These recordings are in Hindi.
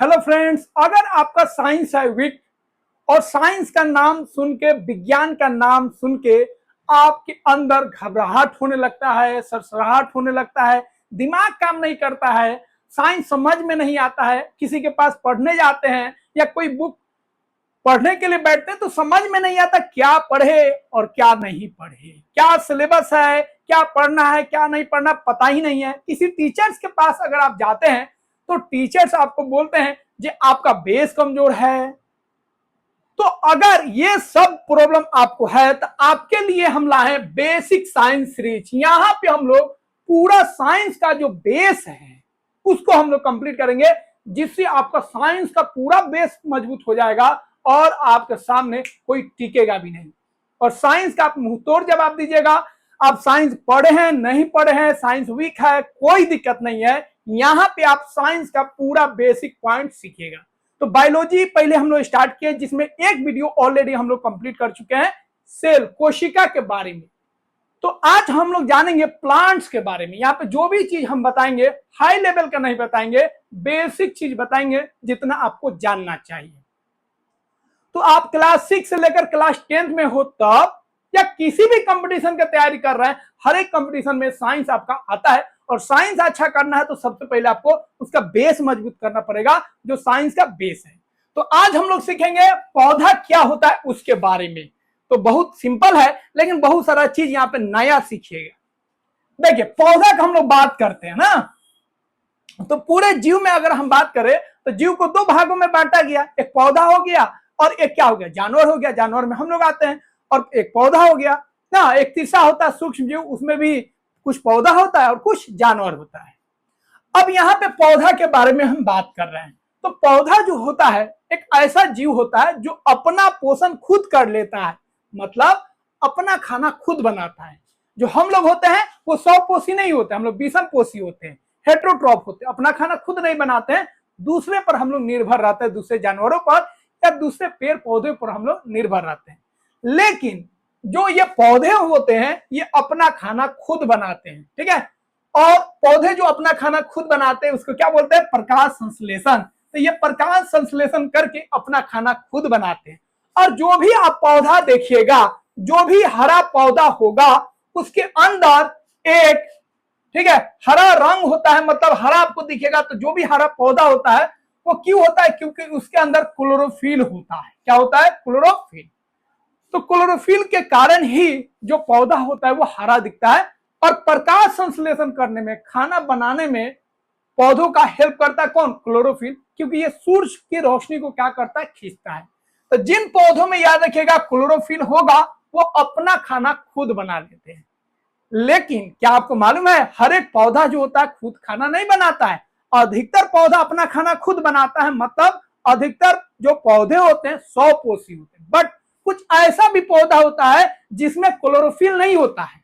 हेलो फ्रेंड्स, अगर आपका साइंस है वीक और साइंस का नाम सुन के, विज्ञान का नाम सुन के आपके अंदर घबराहट होने लगता है, सरसराहट होने लगता है, दिमाग काम नहीं करता है, साइंस समझ में नहीं आता है, किसी के पास पढ़ने जाते हैं या कोई बुक पढ़ने के लिए बैठते हैं तो समझ में नहीं आता क्या पढ़े और क्या नहीं पढ़े, क्या सिलेबस है, क्या पढ़ना है, क्या नहीं पढ़ना, पता ही नहीं है। किसी टीचर्स के पास अगर आप जाते हैं तो टीचर्स आपको बोलते हैं कि आपका बेस कमजोर है। तो अगर ये सब प्रॉब्लम आपको है तो आपके लिए हम लाए बेसिक साइंस सीरीज। यहाँ पे हम लोग पूरा साइंस का जो बेस है उसको हम लोग कंप्लीट करेंगे, जिससे आपका साइंस का पूरा बेस मजबूत हो जाएगा और आपके सामने कोई टिकेगा भी नहीं। और साइंस का आप मुंहतोड़ जवाब दीजिएगा। आप साइंस पढ़े हैं, नहीं पढ़े हैं, साइंस वीक है, कोई दिक्कत नहीं है। यहाँ पे आप साइंस का पूरा बेसिक पॉइंट सीखिएगा। तो बायोलॉजी पहले हम लोग स्टार्ट किए, जिसमें एक वीडियो ऑलरेडी हम लोग कंप्लीट कर चुके हैं सेल, कोशिका के बारे में। तो आज हम लोग जानेंगे प्लांट्स के बारे में। यहाँ पे जो भी चीज हम बताएंगे हाई लेवल का नहीं बताएंगे, बेसिक चीज बताएंगे जितना आपको जानना चाहिए। तो आप क्लास 6 से लेकर क्लास 10 में हो तब, या किसी भी कंपटीशन की तैयारी कर रहे हैं, हर एक कंपटीशन में साइंस आपका आता है। और साइंस अच्छा करना है तो सबसे पहले आपको उसका बेस मजबूत करना पड़ेगा, जो साइंस का बेस है। तो आज हम लोग सीखेंगे पौधा क्या होता है उसके बारे में। तो बहुत सिंपल है, लेकिन बहुत सारा चीज यहाँ पे नया सीखिएगा। देखिए, पौधा का हम लोग बात करते हैं ना, तो पूरे जीव में अगर हम बात करें तो जीव को दो भागों में बांटा गया। एक पौधा हो गया और एक क्या हो गया, जानवर हो गया। जानवर में हम लोग आते हैं। और एक पौधा हो गया ना, एक तीसरा होता है सूक्ष्म जीव, उसमें भी कुछ पौधा होता है और कुछ जानवर होता है। अब यहाँ पे पौधा के बारे में हम बात कर रहे हैं। तो पौधा जो होता है एक ऐसा जीव होता है जो अपना पोषण खुद कर लेता है, मतलब अपना खाना खुद बनाता है। जो हम लोग होते हैं वो स्वपोषी नहीं होते, हम लोग विषम पोषी होते हैं, हेट्रोट्रॉफ होते हैं। अपना खाना खुद नहीं बनाते हैं, दूसरे पर हम लोग निर्भर रहते हैं, दूसरे जानवरों पर या दूसरे पेड़ पौधे पर हम लोग निर्भर रहते हैं। लेकिन जो ये पौधे होते हैं ये अपना खाना खुद बनाते हैं, ठीक है। और पौधे जो अपना खाना खुद बनाते हैं उसको क्या बोलते हैं, प्रकाश संश्लेषण। तो ये प्रकाश संश्लेषण करके अपना खाना खुद बनाते हैं। और जो भी आप पौधा देखिएगा, जो भी हरा पौधा होगा उसके अंदर एक, ठीक है, हरा रंग होता है, मतलब हरा आपको दिखेगा। तो जो भी हरा पौधा होता है वो क्यों होता है, क्योंकि उसके अंदर क्लोरोफिल होता है। क्या होता है, क्लोरोफिल। तो क्लोरोफिल के कारण ही जो पौधा होता है वो हरा दिखता है। और प्रकाश संश्लेषण करने में, खाना बनाने में पौधों का हेल्प करता है कौन, क्लोरोफिल, क्योंकि ये सूरज की रोशनी को क्या करता है, खींचता है। तो जिन पौधों में याद रखिएगा क्लोरोफिल होगा वो अपना खाना खुद बना लेते हैं। लेकिन क्या आपको मालूम है हर एक पौधा जो होता है खुद खाना नहीं बनाता है। अधिकतर पौधा अपना खाना खुद बनाता है, मतलब अधिकतर जो पौधे होते हैं स्वपोषी होते हैं। बट कुछ ऐसा भी पौधा होता है जिसमें क्लोरोफिल नहीं होता है,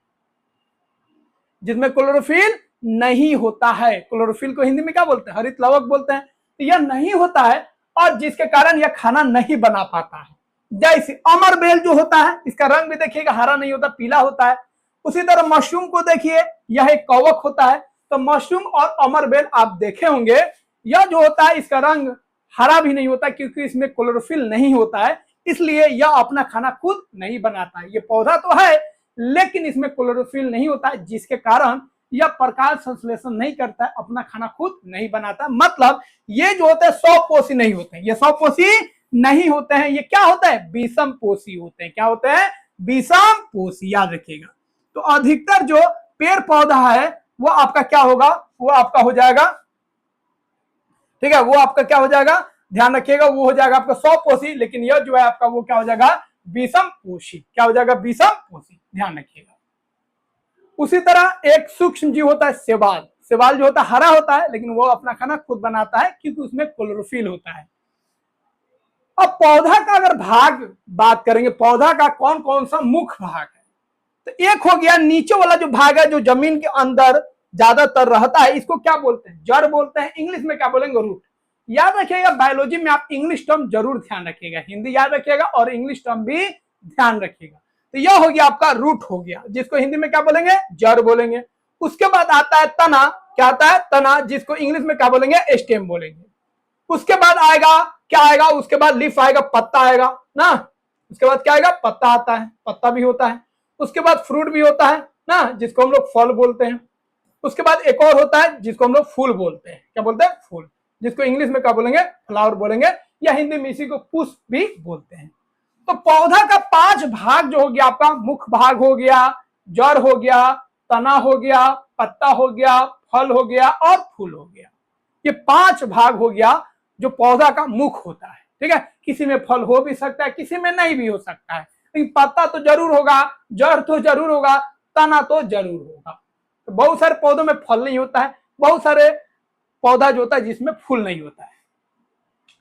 जिसमें क्लोरोफिल नहीं होता है। क्लोरोफिल को हिंदी में क्या बोलते हैं, हरित लवक बोलते हैं। तो यह नहीं होता है और जिसके कारण यह खाना नहीं बना पाता है। जैसे अमर बेल जो होता है, इसका रंग भी देखिएगा हरा नहीं होता, पीला होता है। उसी तरह मशरूम को देखिए, यह एक कवक होता है। तो मशरूम और अमर बेल आप देखे होंगे, यह जो होता है इसका रंग हरा भी नहीं होता, क्योंकि इसमें क्लोरोफिल नहीं होता है, इसलिए यह अपना खाना खुद नहीं बनाता है। ये पौधा तो है लेकिन इसमें क्लोरोफिल नहीं होता है, जिसके कारण यह प्रकाश संश्लेषण नहीं करता है, अपना खाना खुद नहीं बनाता। मतलब ये जो होते हैं स्वपोषी नहीं होते हैं, ये स्वपोषी नहीं होते हैं। ये क्या होता है, विषम पोषी होते हैं। क्या होते हैं, विषम पोषी, याद रखिएगा। तो अधिकतर जो पेड़ पौधा है वो आपका क्या होगा, वो आपका हो जाएगा, ठीक है, वो आपका क्या हो जाएगा, ध्यान रखिएगा, वो हो जाएगा आपका स्वपोषी। लेकिन यह जो है आपका वो क्या हो जाएगा, विषम पोषी। क्या हो जाएगा, विषम पोषी, ध्यान रखिएगा। उसी तरह एक सूक्ष्म जीव होता है शैवाल। शैवाल जो होता है हरा होता है लेकिन वो अपना खाना खुद बनाता है, क्योंकि उसमें क्लोरोफिल होता है। अब पौधा का अगर भाग बात करेंगे, पौधा का कौन कौन सा मुख्य भाग है, तो एक हो गया नीचे वाला जो भाग है, जो जमीन के अंदर ज्यादातर रहता है, इसको क्या बोलते हैं, जड़ बोलते हैं। इंग्लिश में क्या बोलेंगे, रूट। याद रखिएगा, बायोलॉजी में आप इंग्लिश टर्म जरूर ध्यान रखिएगा, हिंदी याद रखिएगा और इंग्लिश टर्म भी ध्यान रखिएगा। तो यह हो गया आपका रूट हो गया, जिसको हिंदी में क्या बोलेंगे, जड़ बोलेंगे। उसके बाद आता है तना। क्या आता है, तना, जिसको इंग्लिश में क्या बोलेंगे, स्टेम बोलेंगे। उसके बाद आएगा क्या आएगा, उसके बाद लीफ आएगा, पत्ता आएगा ना, उसके बाद क्या आएगा, पत्ता आता है, पत्ता भी होता है। उसके बाद फ्रूट भी होता है ना, जिसको हम लोग फल बोलते हैं। उसके बाद एक और होता है जिसको हम लोग फूल बोलते हैं। क्या बोलते हैं, फूल, जिसको इंग्लिश में क्या बोलेंगे, फ्लावर बोलेंगे, या हिंदी में इसी को पुष्प भी बोलते हैं। तो पौधा का 5 भाग जो हो गया आपका, मुख्य भाग हो गया, जड़ हो गया, तना हो गया, पत्ता हो गया, फल हो गया और फूल हो गया। ये 5 भाग हो गया जो पौधा का मुख होता है। ठीक है, किसी में फल हो भी सकता है, किसी में नहीं भी हो सकता है, लेकिन पत्ता तो जरूर होगा, जड़ तो जरूर होगा, तना तो जरूर होगा। तो बहुत सारे पौधों में फल नहीं होता है, बहुत सारे पौधा जो होता है जिसमें फूल नहीं होता है।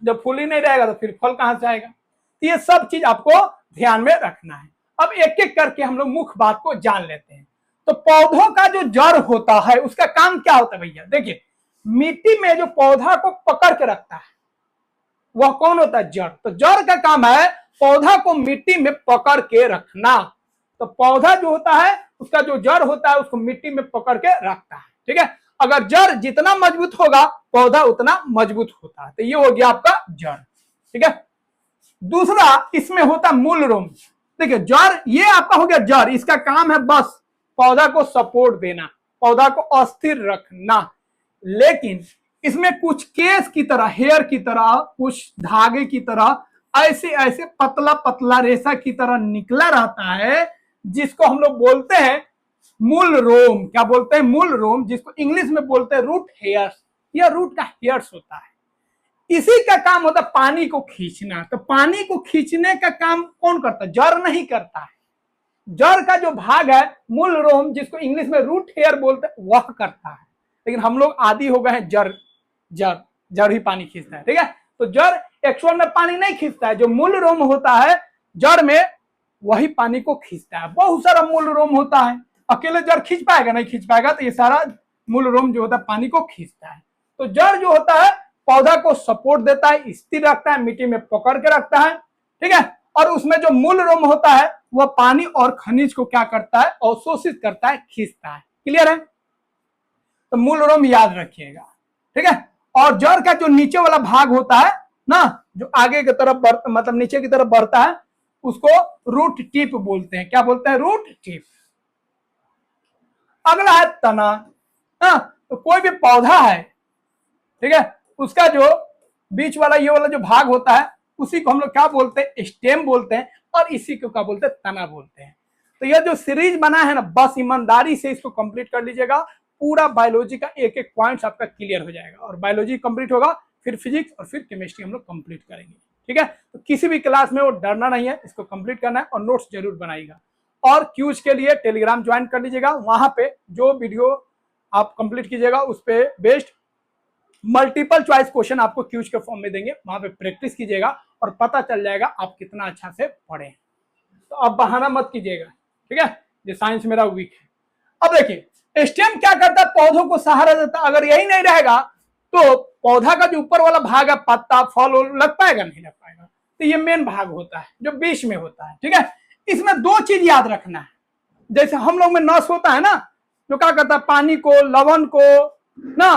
जब फूल ही नहीं रहेगा तो फिर फल कहां से आएगा। तो ये सब चीज आपको ध्यान में रखना है। अब एक एक करके हम लोग मुख्य बात को जान लेते हैं। तो पौधों का जो जड़ होता है उसका काम क्या होता है भैया, देखिए मिट्टी में जो पौधा को पकड़ के रखता है वह कौन होता है, जड़। तो जड़ का काम है पौधा को मिट्टी में पकड़ के रखना। तो पौधा जो होता है उसका जो जड़ होता है उसको मिट्टी में पकड़ के रखता है। ठीक है, अगर जड़ जितना मजबूत होगा पौधा उतना मजबूत होता है। तो ये हो गया आपका जड़। ठीक है, दूसरा इसमें होता है मूल रोम। देखिए जड़ ये आपका हो गया जड़, इसका काम है बस पौधा को सपोर्ट देना, पौधा को अस्थिर रखना। लेकिन इसमें कुछ केस की तरह, हेयर की तरह, कुछ धागे की तरह ऐसे ऐसे पतला पतला रेशा की तरह निकला रहता है, जिसको हम लोग बोलते हैं मूल रोम। क्या बोलते हैं, मूल रोम, जिसको इंग्लिश में बोलते हैं रूट हेयर्स। यह रूट का हेयर्स होता है। इसी का काम होता है पानी को खींचना। तो पानी को खींचने का काम कौन करता है, जड़ नहीं करता है। जड़ का जो भाग है मूल रोम, जिसको इंग्लिश में रूट हेयर बोलते हैं, वह करता है। लेकिन हम लोग आदी हो गए हैं जड़ जड़ जड़ ही पानी खींचता है। ठीक है, तो जड़ एक्चुअल में पानी नहीं खींचता है, जो मूल रोम होता है जड़ में वही पानी को खींचता है। बहुत सारा मूल रोम होता है, अकेले जड़ खींच पाएगा, नहीं खींच पाएगा। तो ये सारा मूल रोम जो होता है पानी को खींचता है। तो जड़ जो होता है पौधा को सपोर्ट देता है, स्थिर रखता है, मिट्टी में पकड़ के रखता है। ठीक है, और उसमें जो मूल रोम होता है वह पानी और खनिज को क्या करता है, अवशोषित करता है, खींचता है। क्लियर है, तो मूल रोम याद रखिएगा। ठीक है, और जड़ का जो नीचे वाला भाग होता है ना, जो आगे की तरफ मतलब नीचे की तरफ बढ़ता है, उसको रूट टिप बोलते हैं। क्या बोलते हैं, रूट टिप। अगला है तना। तो कोई भी पौधा है, ठीक है, उसका जो बीच वाला ये वाला जो भाग होता है उसी को हम लोग क्या बोलते हैं, स्टेम बोलते हैं, और इसी को क्या बोलते हैं, तना बोलते हैं। तो यह जो सीरीज बना है ना, बस ईमानदारी से इसको कंप्लीट कर लीजिएगा। पूरा बायोलॉजी का एक एक पॉइंट्स आपका क्लियर हो जाएगा, और बायोलॉजी कंप्लीट होगा फिर फिजिक्स और फिर केमिस्ट्री हम लोग कंप्लीट करेंगे। ठीक है, तो किसी भी क्लास में वो डरना नहीं है, इसको कंप्लीट करना है और नोट्स जरूर बनाइएगा। और क्यूज के लिए टेलीग्राम ज्वाइन कर लीजिएगा। वहां पे जो वीडियो आप कंप्लीट कीजिएगा उस पर बेस्ड मल्टीपल चॉइस क्वेश्चन आपको क्यूज के फॉर्म में देंगे, वहां पे प्रैक्टिस कीजिएगा और पता चल जाएगा आप कितना अच्छा से पढ़े। तो अब बहाना मत कीजिएगा। ठीक है, ये साइंस मेरा वीक है। अब देखिए स्टेम क्या करता है, पौधों को सहारा देता है। अगर यही नहीं रहेगा तो पौधा का जो ऊपर वाला भाग है, पत्ता फल लग पाएगा, नहीं लग पाएगा। तो ये मेन भाग होता है जो बीच में होता है। ठीक है, इसमें 2 चीज याद रखना है। जैसे हम लोग में नस होता है ना, जो क्या करता है, पानी को, लवण को ना,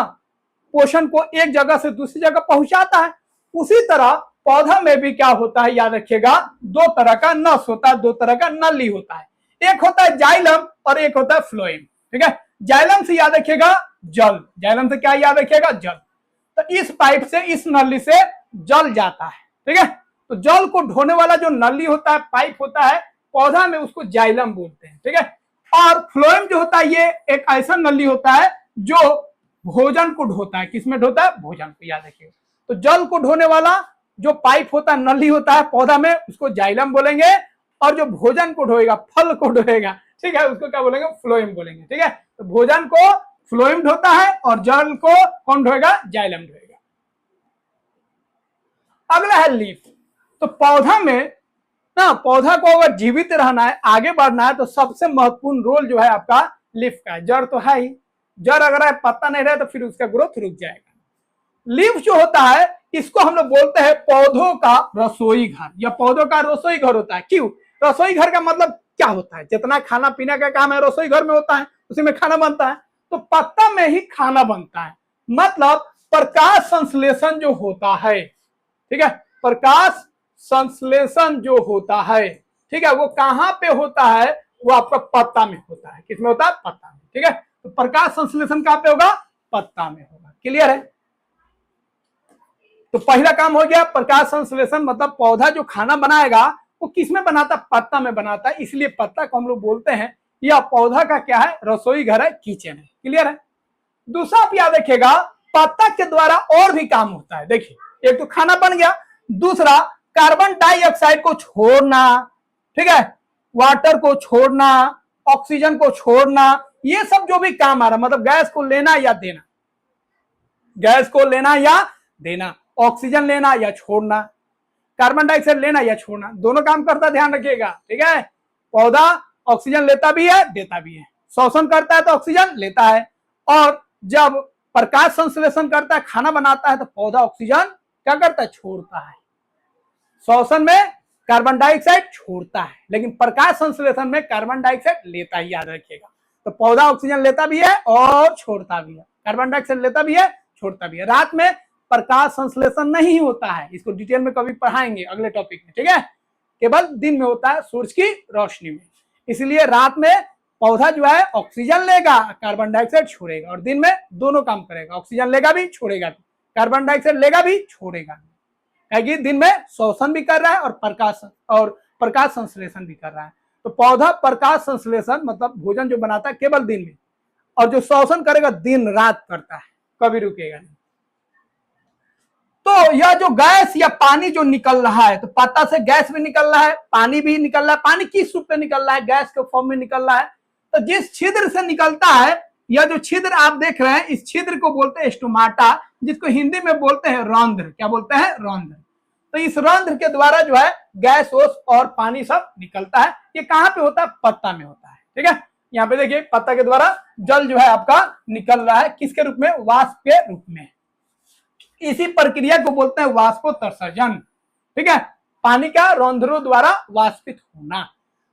पोषण को एक जगह से दूसरी जगह पहुंचाता है। उसी तरह पौधा में भी क्या होता है, याद रखिएगा, 2 तरह का नस होता है, 2 तरह का नली होता है। एक होता है जाइलम और एक होता है फ्लोएम। ठीक है, जाइलम से याद रखिएगा जल, जाइलम से क्या याद रखिएगा, जल। तो इस पाइप से, इस नली से जल जाता है। ठीक है, तो जल को ढोने वाला जो नली होता है, पाइप होता है पौधा में, उसको जाइलम बोलते हैं। ठीक है, और फ्लोएम जो होता है ये एक ऐसा नली होता है जो भोजन को ढोता है। किसमें ढोता है, भोजन को, याद रखिएगा। तो जल को ढोने वाला जो पाइप होता है, नली होता है पौधा में, उसको जाइलम बोलेंगे। और जो भोजन को ढोएगा, फल को ढोएगा, ठीक है, उसको क्या बोलेंगे, फ्लोएम बोलेंगे। ठीक है, तो भोजन को फ्लोएम ढोता है और जल को कौन ढोएगा, जाइलम ढोएगा। अगला है लीफ। तो पौधा में ना, पौधा को अगर जीवित रहना है, आगे बढ़ना है, तो सबसे महत्वपूर्ण रोल जो है आपका लीफ का है। जड़ तो है ही, जड़ अगर है, पत्ता नहीं रहे तो फिर उसका ग्रोथ रुक जाएगा। लीफ जो होता है इसको हम लोग बोलते हैं पौधों का रसोई घर, या पौधों का रसोई घर होता है। क्यों, रसोई घर का मतलब क्या होता है, जितना खाना पीने का काम है रसोई घर में होता है, उसी में खाना बनता है। तो पत्ता में ही खाना बनता है। मतलब प्रकाश संश्लेषण जो होता है, ठीक है, प्रकाश संश्लेषण जो होता है, ठीक है, वो कहां पे होता है? वो आपका पत्ता में होता है। किसमें होता है? पत्ता में। ठीक है, तो प्रकाश संश्लेषण कहां पे होगा? पत्ता में होगा। क्लियर है? तो पहला काम हो गया प्रकाश संश्लेषण, मतलब पौधा जो खाना बनाएगा वो किसमें बनाता? पत्ता में बनाता है, इसलिए पत्ता को हम लोग बोलते हैं यह पौधा का क्या है? रसोई घर है, किचन है। क्लियर है? दूसरा आप याद रखिएगा, पत्ता के द्वारा और भी काम होता है। देखिए, एक तो खाना बन गया, दूसरा कार्बन डाइऑक्साइड को छोड़ना, ठीक है, वाटर को छोड़ना, ऑक्सीजन को छोड़ना, ये सब जो भी काम आ रहा है, मतलब गैस को लेना या देना, गैस को लेना या देना, ऑक्सीजन लेना या छोड़ना, कार्बन डाइऑक्साइड लेना या छोड़ना, दोनों काम करता है, ध्यान रखिएगा। ठीक है, पौधा ऑक्सीजन लेता भी है, देता भी है, श्वसन करता है तो ऑक्सीजन लेता है, और जब प्रकाश संश्लेषण करता है, खाना बनाता है, तो पौधा ऑक्सीजन क्या करता है? छोड़ता है। श्वसन में कार्बन डाइऑक्साइड छोड़ता है, लेकिन प्रकाश संश्लेषण में कार्बन डाइऑक्साइड लेता ही, याद रखिएगा। तो पौधा ऑक्सीजन लेता भी है और छोड़ता भी है, कार्बन डाइऑक्साइड लेता भी है, छोड़ता भी है। रात में प्रकाश संश्लेषण नहीं होता है, इसको डिटेल में कभी पढ़ाएंगे अगले टॉपिक में। ठीक है, केवल दिन में होता है, सूरज की रोशनी में। इसलिए रात में पौधा जो है ऑक्सीजन लेगा, कार्बन डाइऑक्साइड छोड़ेगा, और दिन में दोनों काम करेगा, ऑक्सीजन लेगा भी, छोड़ेगा भी, कार्बन डाइऑक्साइड लेगा भी, छोड़ेगा भी। क्योंकि दिन में श्वसन भी कर रहा है और प्रकाश संश्लेषण भी कर रहा है। तो पौधा प्रकाश संश्लेषण मतलब भोजन जो बनाता है केवल दिन में, और जो श्वसन करेगा दिन रात करता है, कभी रुकेगा नहीं। तो यह जो गैस या पानी जो निकल रहा है, तो पत्ता से गैस भी निकल रहा है, पानी भी निकल रहा है। पानी किस रूप में निकल रहा है? गैस के फॉर्म में निकल रहा है। तो जिस छिद्र से निकलता है, यह जो छिद्र आप देख रहे हैं, इस छिद्र को बोलते हैं स्टोमाटा, जिसको हिंदी में बोलते हैं रंध्र। क्या बोलते हैं? रंध्र। तो इस रंध्र के द्वारा जो है गैस ओस और पानी सब निकलता है। ये कहां पे होता है? पत्ता में होता है। ठीक है, यहाँ पे देखिए पत्ता के द्वारा जल जो है आपका निकल रहा है, किसके रूप में? वाष्प के रूप में। इसी प्रक्रिया को बोलते हैं वाष्पोत्सर्जन। ठीक है, पानी का रंध्रों द्वारा वाष्पित होना।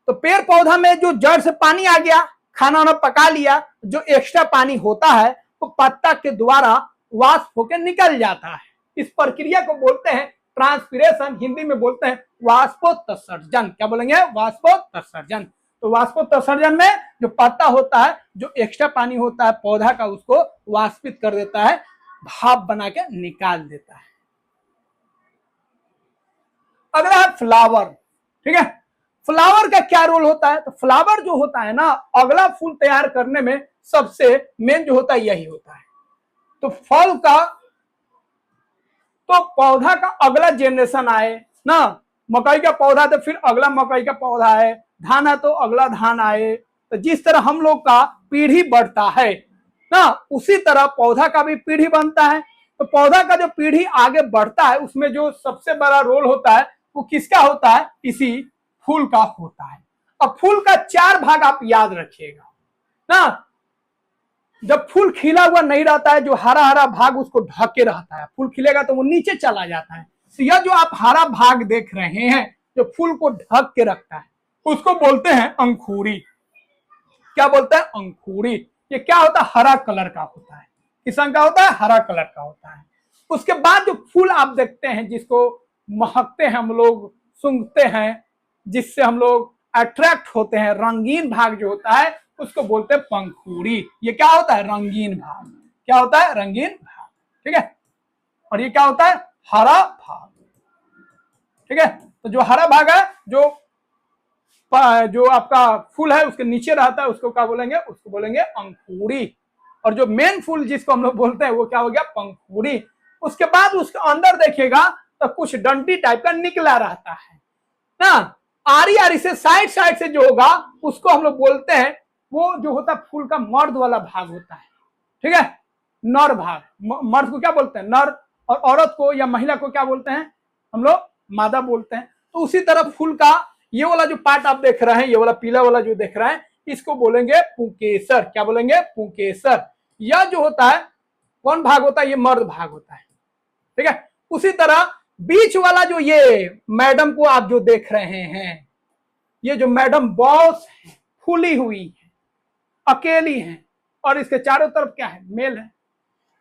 तो पेड़ पौधा में जो जड़ से पानी आ गया, खाना वाना पका लिया, जो एक्स्ट्रा पानी होता है वो पत्ता के द्वारा वाष्प होकर निकल जाता है। इस प्रक्रिया को बोलते हैं ट्रांसपीरेशन, हिंदी में बोलते हैं वाष्पोत्सर्जन। क्या बोलेंगे? वाष्पोत्सर्जन। तो वाष्पोत्सर्जन में जो पत्ता होता है, जो एक्स्ट्रा पानी होता है पौधा का, उसको वाष्पित कर देता है, भाप बना के निकाल देता है। अगला है फ्लावर। ठीक है, फ्लावर का क्या रोल होता है? तो फ्लावर जो होता है ना, अगला फूल तैयार करने में सबसे मेन जो होता है यही होता है। तो फल का, तो पौधा का अगला जनरेशन आए ना, मकई का पौधा तो फिर अगला मकई का पौधा है, धान है तो अगला धान आए। तो जिस तरह हम लोग का पीढ़ी बढ़ता है ना, उसी तरह पौधा का भी पीढ़ी बनता है। तो पौधा का जो पीढ़ी आगे बढ़ता है, उसमें जो सबसे बड़ा रोल होता है वो किसका होता है? इसी फूल का होता है। अब फूल का 4 भाग आप याद रखिएगा ना। जब फूल खिला हुआ नहीं रहता है, जो हरा हरा भाग उसको ढक के रहता है, फूल खिलेगा तो वो नीचे चला जाता है। तो यह जो आप हरा भाग देख रहे हैं, जो फूल को ढक के रखता है, उसको बोलते हैं अंकुरी। क्या बोलते हैं? अंकुरी। ये क्या होता है? हरा कलर का होता है। किस रंग का होता है? हरा कलर का होता है। उसके बाद जो फूल आप देखते हैं, जिसको महकते हैं हम लोग, सूंघते हैं, जिससे हम लोग अट्रैक्ट होते हैं, रंगीन भाग जो होता है उसको बोलते हैं पंखुड़ी। ये क्या होता है? रंगीन भाग। क्या होता है? रंगीन भाग। ठीक है, और ये क्या होता है? हरा भाग। ठीक है, तो जो हरा भाग है, जो आपका फूल है उसके नीचे रहता है, उसको क्या बोलेंगे? उसको बोलेंगे अंकुरी। और जो मेन फूल जिसको हम लोग बोलते हैं वो क्या हो गया? पंखुड़ी। उसके बाद उसके अंदर देखिएगा तो कुछ डंटी टाइप का निकला रहता है ना, आरी आरी से, साइड साइड से जो होगा उसको हम लोग बोलते हैं, वो जो होता है फूल का मर्द वाला भाग होता है। ठीक है, नर भाग। मर्द को क्या बोलते हैं? नर। और औरत को या महिला को क्या बोलते हैं? हम लोग मादा बोलते हैं। तो उसी तरह फूल का ये वाला जो पार्ट आप देख रहे हैं, ये वाला पीला वाला जो देख रहे हैं, इसको बोलेंगे पुंकेसर। क्या बोलेंगे? पुंकेसर। यह जो होता है कौन भाग होता है? ये मर्द भाग होता है। ठीक है, उसी तरह बीच वाला जो ये मैडम को आप जो देख रहे हैं, ये जो मैडम बॉस है, फूली हुई है, अकेली है, और इसके चारों तरफ क्या है? मेल है।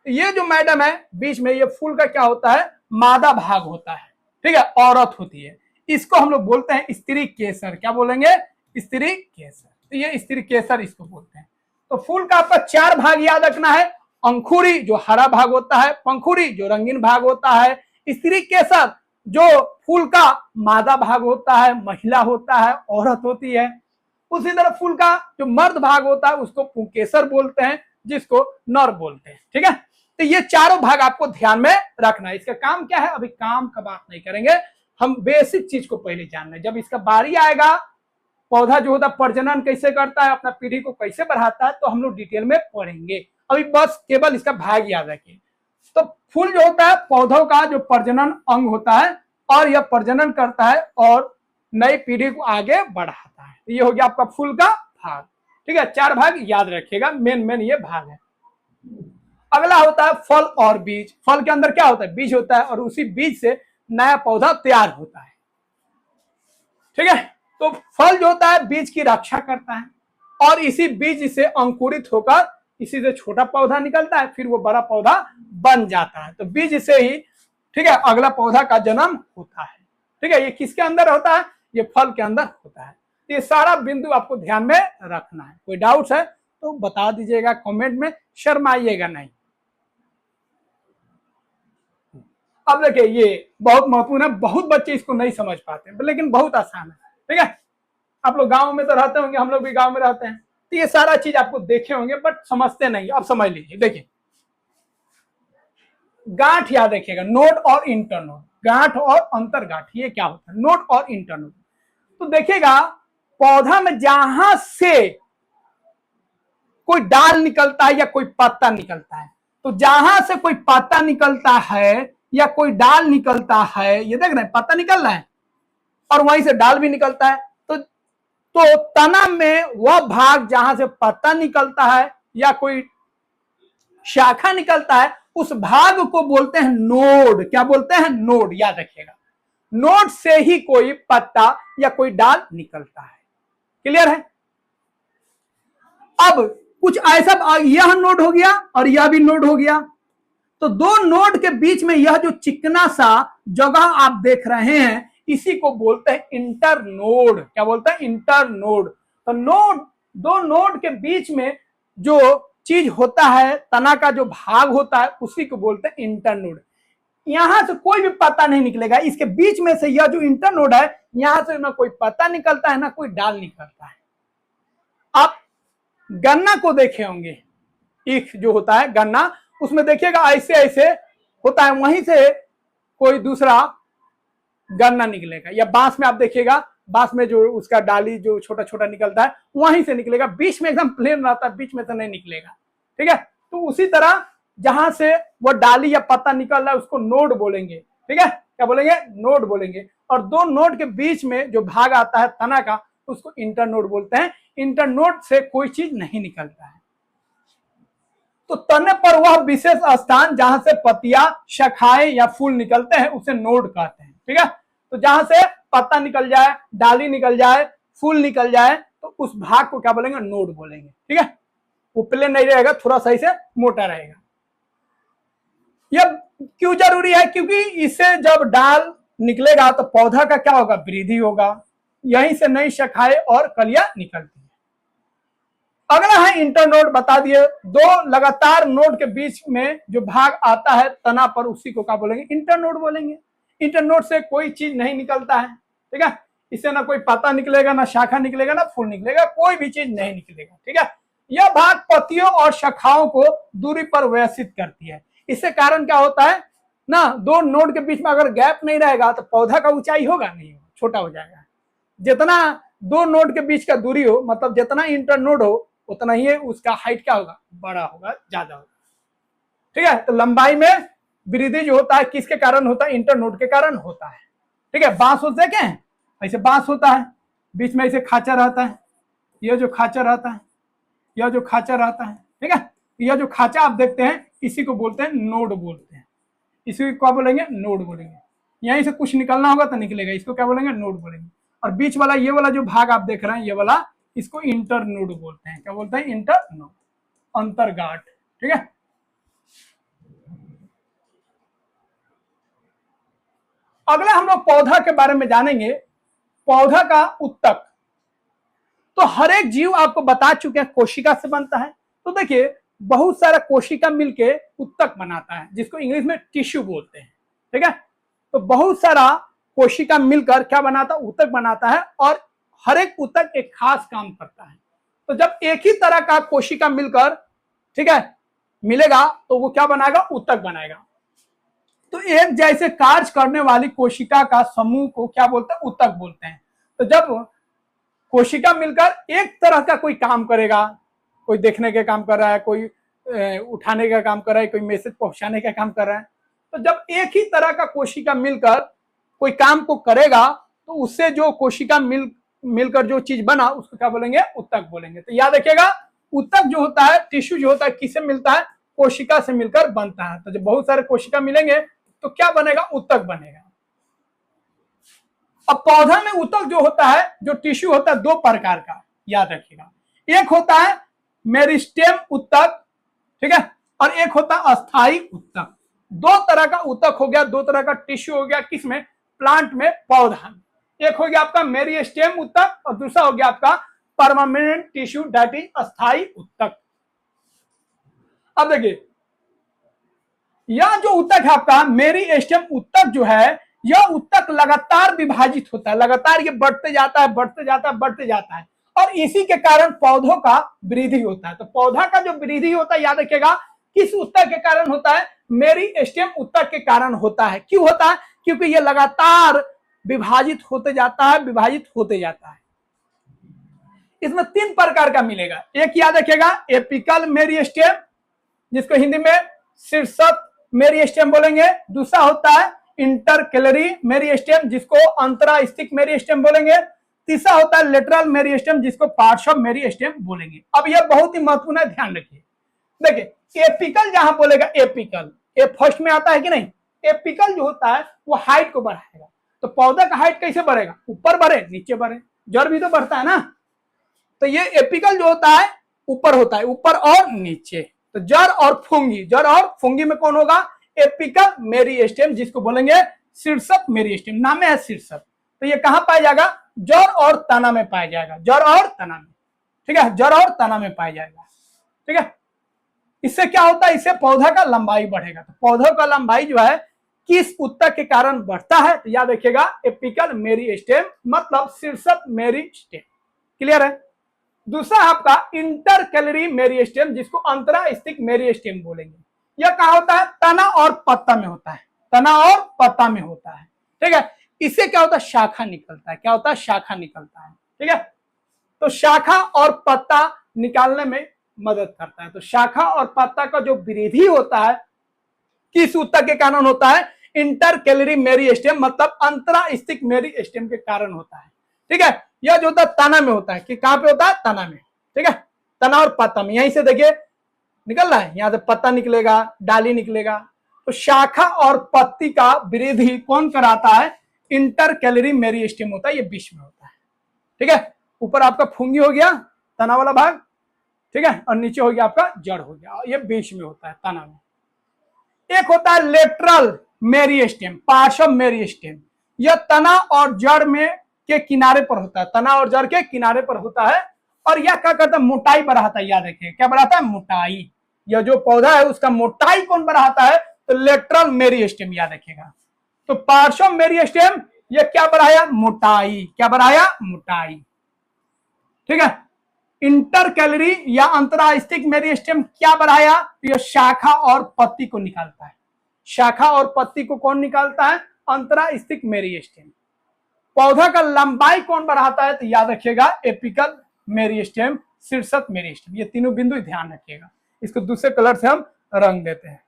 तो ये जो मैडम है बीच में, ये फूल का क्या होता है, मादा भाग होता है, ठीक है, औरत होती है। इसको हम लोग बोलते हैं स्त्री केसर। क्या बोलेंगे, स्त्री केसर। तो ये स्त्री केसर इसको बोलते हैं। तो फूल का आपका 4 भाग याद रखना है। अंकुरी जो हरा भाग होता है, पंखुड़ी जो रंगीन भाग होता है, स्त्री केसर जो फूल का मादा भाग होता है, महिला होता है, औरत होती है। उसी तरह फूल का जो मर्द भाग होता है उसको पुंकेसर बोलते हैं, जिसको नर बोलते हैं, ठीक है। तो ये चारों भाग आपको ध्यान में रखना है। इसका काम क्या है, अभी काम का बात नहीं करेंगे, हम बेसिक चीज को पहले जानना है। जब इसका बारी आएगा, पौधा जो होता है प्रजनन कैसे करता है, अपना पीढ़ी को कैसे बढ़ाता है, तो हम लोग डिटेल में पढ़ेंगे। अभी बस केवल इसका भाग याद रखिए। तो फूल जो होता है पौधों का जो प्रजनन अंग होता है, और यह प्रजनन करता है और नई पीढ़ी को आगे बढ़ाता है। ये हो गया आपका फूल का भाग, ठीक है। 4 भाग याद रखिएगा, मेन ये भाग है। अगला होता है फल और बीज। फल के अंदर क्या होता है, बीज होता है, और उसी बीज से नया पौधा तैयार होता है, ठीक है। तो फल जो होता है बीज की रक्षा करता है, और इसी बीज से अंकुरित होकर इसी से छोटा पौधा निकलता है, फिर वो बड़ा पौधा बन जाता है। तो बीज से ही, ठीक है, अगला पौधा का जन्म होता है, ठीक है। ये किसके अंदर होता है, ये फल के अंदर होता है। तो ये सारा बिंदु आपको ध्यान में रखना है। कोई डाउट्स है तो बता दीजिएगा कमेंट में, शर्माइएगा नहीं। अब देखिए ये बहुत महत्वपूर्ण है, बहुत बच्चे इसको नहीं समझ पाते हैं, लेकिन बहुत आसान है, ठीक है। आप लोग गांव में तो रहते होंगे, हम लोग भी गांव में रहते हैं, तो ये सारा चीज आपको देखे होंगे बट समझते नहीं। अब समझ लीजिए, देखिए गांठ याद रखिएगा, नोड और इंटरनोड, गांठ और अंतरगांठ, ये क्या होता है, नोड और इंटरनोड। तो देखिएगा पौधा में जहां से कोई डाल निकलता है या कोई पत्ता निकलता है, तो जहां से कोई पत्ता निकलता है या कोई डाल निकलता है, ये देख रहे हैं पत्ता निकल रहा है और वहीं से डाल भी निकलता है। तो तना में वह भाग जहां से पत्ता निकलता है या कोई शाखा निकलता है, उस भाग को बोलते हैं नोड। क्या बोलते हैं, नोड। याद रखिएगा, नोड से ही कोई पत्ता या कोई डाल निकलता है। क्लियर है। अब कुछ ऐसा, यह नोड हो गया और यह भी नोड हो गया, तो दो नोड के बीच में यह जो चिकना सा जगह आप देख रहे हैं, इसी को बोलते हैं इंटरनोड। क्या बोलते हैं, इंटरनोड। तो नोड, दो नोड के बीच में जो चीज होता है, तना का जो भाग होता है, उसी को बोलते हैं इंटरनोड। यहां से कोई भी पत्ता नहीं निकलेगा, इसके बीच में से यह जो इंटरनोड है, यहां से ना कोई पत्ता निकलता है ना कोई डाल निकलता है। आप गन्ना को देखे होंगे, ईख जो होता है गन्ना, उसमें देखिएगा ऐसे ऐसे होता है, वहीं से कोई दूसरा गन्ना निकलेगा। या बांस में आप देखिएगा, बांस में जो उसका डाली जो छोटा छोटा निकलता है, वहीं से निकलेगा, बीच में एकदम प्लेन रहता है, बीच में से नहीं निकलेगा, ठीक है। तो उसी तरह जहां से वो डाली या पत्ता निकल रहा है उसको नोड बोलेंगे, ठीक है। क्या बोलेंगे, नोड बोलेंगे। और दो नोड के बीच में जो भाग आता है तना का, उसको इंटरनोड बोलते हैं। इंटरनोड से कोई चीज नहीं निकलता है। तो तने पर वह विशेष स्थान जहां से पत्तियां, शाखाएं या फूल निकलते हैं, उसे नोड कहते हैं, ठीक है। तो जहां से पत्ता निकल जाए, डाली निकल जाए, फूल निकल जाए, तो उस भाग को क्या बोलेंगे, नोड बोलेंगे, ठीक है। वो प्लेन नहीं रहेगा, थोड़ा सा इसे मोटा रहेगा। यह क्यों जरूरी है, क्योंकि इससे जब डाल निकलेगा तो पौधा का क्या होगा, वृद्धि होगा, यहीं से नई शाखाएं और कलियां निकलती है। अगला है इंटरनोड, बता दिए, दो लगातार नोड के बीच में जो भाग आता है तना पर, उसी को क्या बोलेंगे, इंटरनोड बोलेंगे। इंटरनोड से कोई चीज नहीं निकलता है, ठीक है। इससे ना कोई पत्ता निकलेगा, ना शाखा निकलेगा, ना फूल निकलेगा, कोई भी चीज नहीं निकलेगा, ठीक है। यह भाग पत्तियों और शाखाओं को दूरी पर व्यवस्थित करती है। इससे कारण क्या होता है ना, दो नोड के बीच में अगर गैप नहीं रहेगा तो पौधा का ऊंचाई होगा नहीं, छोटा हो जाएगा। जितना दो नोड के बीच का दूरी हो, मतलब जितना इंटरनोड हो, उतना ही उसका हाइट क्या होगा, बड़ा होगा, ज्यादा होगा, ठीक है। तो लंबाई में वृद्धि जो होता है किसके कारण होता है, इंटरनोड के कारण होता है, ठीक है। बांस होते क्या है, ऐसे बांस होता है, बीच में ऐसे खाचा रहता है, यह जो खाचा रहता है, यह जो खाचा रहता है, ठीक है। यह जो खाचा आप देखते हैं, इसी को बोलते हैं नोड बोलते हैं। इसी को क्या बोलेंगे, नोड बोलेंगे। यहीं से कुछ निकलना होगा तो निकलेगा, इसको क्या बोलेंगे, नोड बोलेंगे। और बीच वाला ये वाला जो भाग आप देख रहे हैं, ये वाला, इसको इंटरनोड बोलते हैं। क्या बोलते हैं, इंटरनोड, अंतरगांठ, ठीक है। अगला हम लोग पौधा के बारे में जानेंगे। पौधा का उत्तक, तो हर एक जीव आपको बता चुके हैं कोशिका से बनता है। तो देखिए बहुत सारा कोशिका मिलके उत्तक बनाता है, जिसको इंग्लिश में टिश्यू बोलते हैं। ठीक है, तो बहुत सारा कोशिका मिलकर क्या बनाता है, उत्तक बनाता है, और हर एक उत्तक एक खास काम करता है। तो जब एक ही तरह का कोशिका मिलकर, ठीक है, मिलेगा तो वो क्या बनाएगा, उत्तक बनाएगा। तो एक जैसे कार्य करने वाली कोशिका का समूह को क्या बोलते हैं, उत्तक बोलते हैं। तो जब कोशिका मिलकर एक तरह का कोई काम करेगा, कोई देखने का काम कर रहा है, कोई उठाने का काम कर रहा है, कोई मैसेज पहुंचाने का काम कर रहा है, तो जब एक ही तरह का कोशिका मिलकर कोई काम को करेगा तो उससे जो कोशिका मिलकर जो चीज बना उसको क्या बोलेंगे, उत्तक बोलेंगे। तो याद रखिएगा, उत्तक जो होता है, टिश्यू जो होता है, किससे मिलता है, कोशिका से मिलकर बनता है। तो जब बहुत सारे कोशिका मिलेंगे तो क्या बनेगा, उत्तक बनेगा। अब पौधा में उत्तक जो होता है, जो टिश्यू होता है, दो प्रकार का याद रखिएगा। एक होता है मेरिस्टेम उत्तक, ठीक है, और एक होता है अस्थायी उत्तक। दो तरह का उत्तक हो गया, दो तरह का टिश्यू हो गया, किसमें, प्लांट में, पौधा में। एक हो गया आपका मेरिस्टेम उत्तक और दूसरा हो गया आपका परमानेंट टिश्यू, दैट इज अस्थायी उत्तक। अब देखिए यह जो उत्तक है आपका मेरिस्टेम उत्तक जो है, यह उत्तक लगातार विभाजित होता है, लगातार ये बढ़ते जाता है, बढ़ते जाता है, बढ़ते जाता है, और इसी के कारण पौधों का वृद्धि होता है। तो पौधा का जो वृद्धि होता है, याद रखिएगा, किस उत्तक के कारण होता है, मेरिस्टेम उत्तक के कारण होता है। क्यों होता है, क्योंकि ये लगातार विभाजित होते जाता है, विभाजित होते जाता है। इसमें तीन प्रकार का मिलेगा। एक याद रखिएगा एपिकल मेरिस्टेम, जिसको हिंदी में शीर्षक मेरिस्टेम बोलेंगे। दूसरा होता है इंटरकेलरी मेरिस्टेम, जिसको अंतरास्थिक मेरिस्टेम बोलेंगे। तीसरा होता है लेटरल मेरिस्टेम, जिसको पार्श्व मेरिस्टेम बोलेंगे। अब यह बहुत ही महत्वपूर्ण है, ध्यान रखिए। देखिए एपिकल जहां बोलेगा, एपिकल ए फर्स्ट में आता है कि नहीं, एपिकल जो होता है वो हाइट को बढ़ाएगा। तो पौधा का हाइट कैसे बढ़ेगा, ऊपर बढ़े नीचे बढ़े, जड़ भी तो बढ़ता है ना। तो ये एपिकल जो होता है ऊपर होता है, ऊपर और नीचे। तो जड़ और फुंगी, जड़ और फुंगी में कौन होगा, एपिकल मेरिस्टेम, जिसको बोलेंगे शीर्षक मेरिस्टेम। नाम है शीर्षक। तो ये कहां पाया जाएगा, जड़ और तना में पाया जाएगा, जड़ और तना में, ठीक है, जड़ और तना में पाया जाएगा। ठीक है, इससे क्या होता है, इससे पौधा का लंबाई बढ़ेगा। तो पौधों का लंबाई जो है किस उत्तक के कारण बढ़ता है, तो याद रखिएगा एपिकल मेरिस्टेम मतलब शीर्षक मेरिस्टेम। क्लियर है। दूसरा आपका इंटरकेलरी मेरिस्टेम, जिसको अंतरास्थिक मेरिस्टेम बोलेंगे। यह कहां होता है, तना और पत्ता में होता है, तना और पत्ता में होता है। ठीक है, इससे क्या होता है, शाखा निकलता है। क्या होता है, शाखा निकलता है। ठीक है, तो शाखा और पत्ता निकालने में मदद करता है। तो शाखा और पत्ता का जो वृद्धि होता है किस उत्तक के कारण होता है, इंटरकेलरी मेरिस्टेम मतलब अंतरास्थिक मेरिस्टेम के कारण होता है। ठीक है, यह जो होता है तना में होता है, कि कहां पे होता है, तना में। ठीक है, तना और पत्ता में, यहीं से देखिए निकल रहा है, यहां से पत्ता निकलेगा, डाली निकलेगा। तो शाखा और पत्ती का वृद्धि कौन कराता है, इंटरकेलरी मेरिस्टेम होता है, ये बीच में होता है। ठीक है, ऊपर आपका फुंगी हो गया, तना वाला भाग, ठीक है, और नीचे हो गया आपका जड़ हो गया, ये बीच में होता है, तना में। एक होता है लेटरल मेरिस्टेम, पार्श्व मेरिस्टेम। यह तना और जड़ में के किनारे पर होता है, तना और जड़ के किनारे पर होता है, और यह क्या करता है, मोटाई बढ़ाता है। याद रखिए क्या बढ़ाता है, मोटाई। यह जो पौधा है उसका मोटाई कौन बढ़ाता है, तो लेटरल मेरिस्टेम, याद रखिएगा। तो पार्श्व मेरिस्टेम यह क्या बढ़ाया, मोटाई। क्या बढ़ाया, मोटाई। ठीक है, इंटरकेलरी या अंतरास्थिक मेरिस्टेम क्या बढ़ाया, तो यह शाखा और पत्ती को निकालता है। शाखा और पत्ती को कौन निकालता है, अंतरास्थिक मेरिस्टेम। पौधा का लंबाई कौन बढ़ाता है, तो याद रखिएगा एपिकल मेरिस्टेम, शीर्षक मेरिस्टेम। ये तीनों बिंदु ध्यान रखिएगा। इसको दूसरे कलर से हम रंग देते हैं।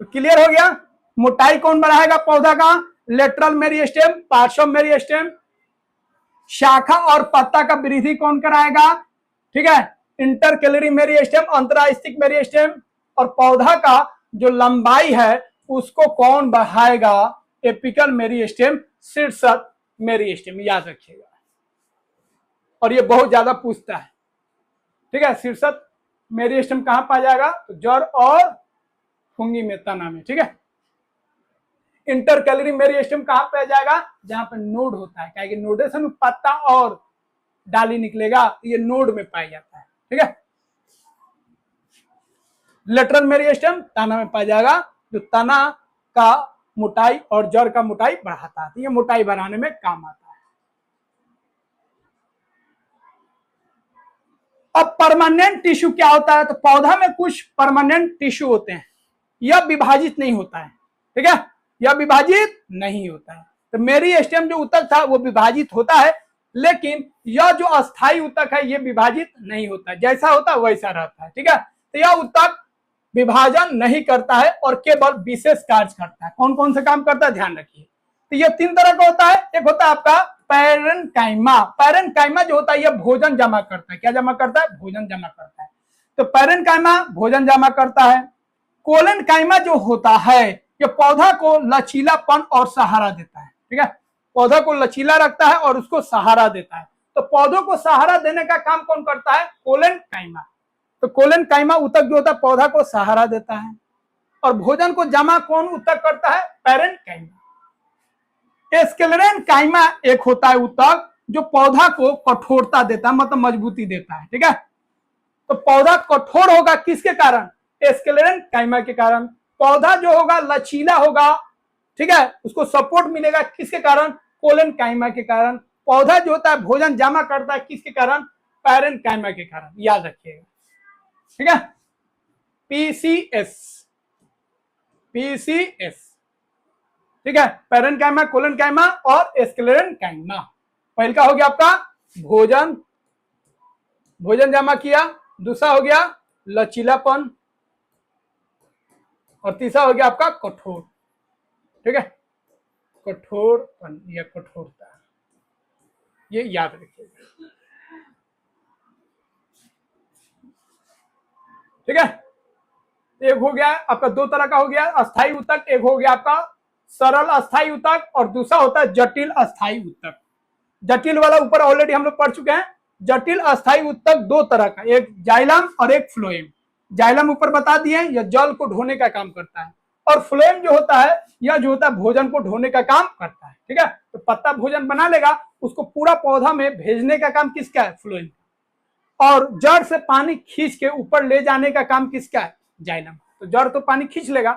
तो क्लियर हो गया, मोटाई कौन बढ़ाएगा पौधा का, लेटरल मेरिस्टेम, पार्श्व मेरिस्टेम। शाखा और पत्ता का वृद्धि कौन कराएगा, ठीक है, इंटरकेलरी मेरिस्टेम, अंतरास्थिक मेरिस्टेम। और पौधा का जो लंबाई है उसको कौन बढ़ाएगा, एपिकल मेरिस्टेम, शीर्षक मेरिस्टेम। याद रखिएगा, और ये बहुत ज्यादा पूछता है। ठीक है, शीर्षक मेरिस्टेम कहाँ पाया जाएगा? तो जड़ और फुंगी में, तना में, ठीक है। इंटरकैलरी मेरिस्टेम कहाँ पाया जाएगा? जहां पर नोड होता है, क्या कि नोडेशन में पत्ता और डाली निकलेगा, ये नोड में पाया जाता है, ठीक है। लेटरल मेरिस्टेम तना में पाया जाएगा, जो तना का मोटाई और जड़ का मोटाई बढ़ाता है, ये मोटाई बढ़ाने में काम आता है। अब परमानेंट टिश्यू क्या होता है? तो पौधा में कुछ परमानेंट टिश्यू होते हैं, यह विभाजित नहीं होता है, ठीक है, यह विभाजित नहीं होता है। तो मेरिस्टेम जो ऊतक था वो विभाजित होता है, लेकिन यह जो अस्थायी ऊतक है ये विभाजित नहीं होता, जैसा होता है वैसा रहता है, ठीक है। तो यह ऊतक विभाजन नहीं करता है और केवल विशेष कार्य करता है। कौन कौन से काम करता है, ध्यान रखिए। तो ये 3 तरह का होता है। एक होता है आपका पैरेन्काइमा। पैरेन्काइमा जो होता है ये भोजन जमा करता है। क्या जमा करता है? भोजन जमा करता है। तो पैरेन्काइमा भोजन जमा करता है। कोलेनकाइमा जो होता है ये पौधा को लचीलापन और सहारा देता है, ठीक है, पौधा को लचीला रखता है और उसको सहारा देता है। तो पौधों को सहारा देने का काम कौन करता है? कोलेनकाइमा। तो कोलेनकाइमा ऊतक जो होता है पौधा को सहारा देता है, और भोजन को जमा कौन ऊतक करता है? पैरेन्काइमा। स्क्लेरेन्काइमा एक होता है ऊतक जो पौधा को कठोरता देता है, मतलब मजबूती देता है, ठीक है। तो पौधा कठोर होगा किसके कारण? स्क्लेरेन्काइमा के कारण। पौधा जो होगा लचीला होगा, ठीक है, उसको सपोर्ट मिलेगा किसके कारण? कोलेनकाइमा के कारण। पौधा जो होता है भोजन जमा करता है किसके कारण? पैरेन्काइमा के कारण, याद रखिएगा, ठीक है। पीसीएस, पीसीएस, ठीक है, पैरेन्काइमा, कोलेनकाइमा और स्क्लेरेन्काइमा। पहला हो गया आपका भोजन, भोजन जमा किया। दूसरा हो गया लचीलापन, और तीसरा हो गया आपका कठोर, ठीक है, कठोरपन या कठोरता, ये याद रखिएगा, ठीक है। एक हो गया आपका, 2 तरह का हो गया अस्थायी ऊतक। एक हो गया आपका सरल अस्थायी ऊतक और दूसरा होता है जटिल अस्थायी ऊतक। जटिल वाला ऊपर ऑलरेडी हम लोग पढ़ चुके हैं। जटिल अस्थायी ऊतक 2 तरह का, एक जाइलम और एक फ्लोएम। जाइलम ऊपर बता दिए, यह जल को ढोने का काम करता है, और फ्लोएम जो होता है यह जो होता है भोजन को ढोने का काम करता है, ठीक है। तो पत्ता भोजन बना लेगा, उसको पूरा पौधा में भेजने का काम किसका है? फ्लोएम। और जड़ से पानी खींच के ऊपर ले जाने का काम किसका है? जाइलम। तो जड़ तो पानी खींच लेगा,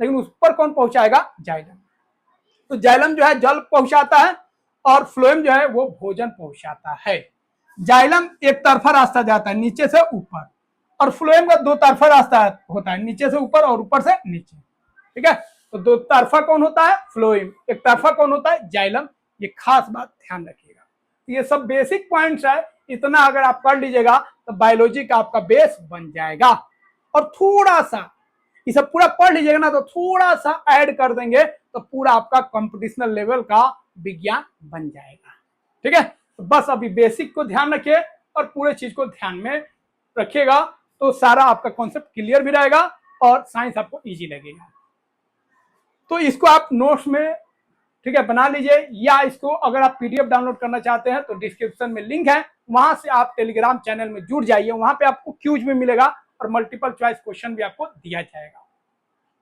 लेकिन उस पर कौन पहुंचाएगा? जाइलम। तो जाइलम जो है जल पहुंचाता है और फ्लोएम जो है वो भोजन पहुंचाता है। जाइलम एक तरफा रास्ता जाता है, नीचे से ऊपर, और फ्लोएम का 2 तरफा रास्ता होता है, नीचे से ऊपर और ऊपर से नीचे, ठीक है। तो 2 तरफा कौन होता है? फ्लोएम। एक तरफा कौन होता है? जाइलम। ये खास बात ध्यान रखिएगा। ये सब बेसिक पॉइंट्स है, इतना अगर आप पढ़ लीजिएगा तो बायोलॉजी का आपका बेस बन जाएगा। और थोड़ा सा ये सब पूरा पढ़ लीजिएगा ना, तो थोड़ा सा ऐड कर देंगे तो पूरा आपका कंपटीशनल लेवल का विज्ञान बन जाएगा, ठीक है। तो बस अभी बेसिक को ध्यान रखिए और पूरे चीज को ध्यान में रखिएगा, तो सारा आपका कॉन्सेप्ट क्लियर भी रहेगा और साइंस आपको इजी लगेगा। तो इसको आप नोट्स में, ठीक है, बना लीजिए, या इसको अगर आप पीडीएफ डाउनलोड करना चाहते हैं तो डिस्क्रिप्शन में लिंक है, वहां से आप टेलीग्राम चैनल में जुड़ जाइए, वहां पे आपको क्यूज भी मिलेगा और मल्टीपल चॉइस क्वेश्चन भी आपको दिया जाएगा।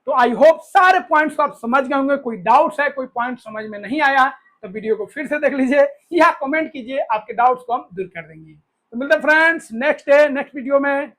तो आई होप सारे पॉइंट्स को आप समझ गए होंगे। कोई डाउट्स है, कोई पॉइंट समझ में नहीं आया है तो वीडियो को फिर से देख लीजिए या कमेंट कीजिए, आपके डाउट्स को हम दूर कर देंगे। तो मिलते हैं friends next day next video में।